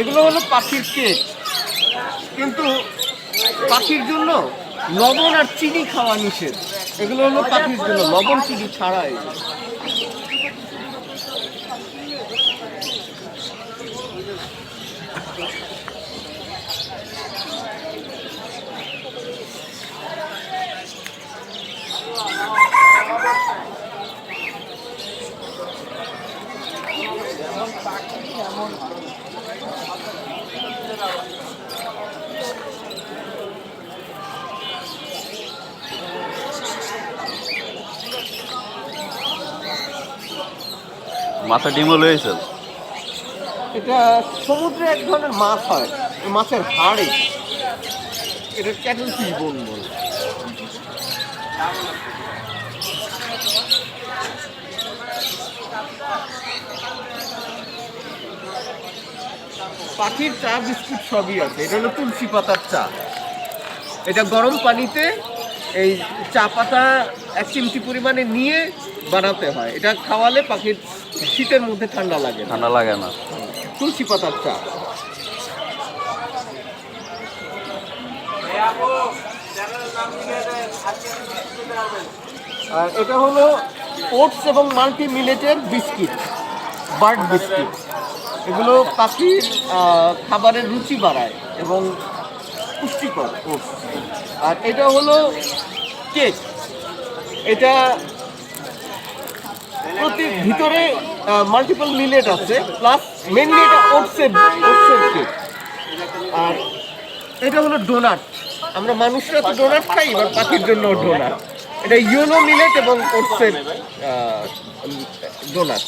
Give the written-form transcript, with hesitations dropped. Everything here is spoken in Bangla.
এগুলো হলো পাখির কেক, কিন্তু পাখির জন্য লবণ আর চিনি খাওয়া নিষেধ। এগুলো হলো পাখির জন্য লবণ চিনি ছাড়া। মাথা ডিমও লয়েছে। এটা সমুদ্রে এক ধরনের মাছ হয়, মাছের হাড়ে। এটা ক্যাটল ফিশ বোন বলে। পাখির চা বিস্কুট সবই আছে। এটা হলো তুলসী পাতার চা। এটা গরম পানিতে এই চা পাতা 1 চিমটি পরিমাণে নিয়ে বানাতে হয়। এটা খাওয়ালে পাখির শীতের মধ্যে ঠান্ডা লাগে না। তুলসী পাতার চা। আর এটা হলো ওটস এবং মাল্টি মিলেটের বিস্কিট, বার্ড বিস্কিট। এগুলো পাখির খাবারের রুচি বাড়ায় এবং পুষ্টিকর ওটস। আর এটা হলো কেক। এটা ভিতরে মাল্টিপল মিলেট আছে, প্লাস মেনলি এটা ওটসের কেক। আর এটা হলো ডোনাট। আমরা মানুষরা তো ডোনাট খাই, এবার পাখির জন্য ডোনাট। এটা ইয়েলো মিলেট এবং ওটসের ডোনাট।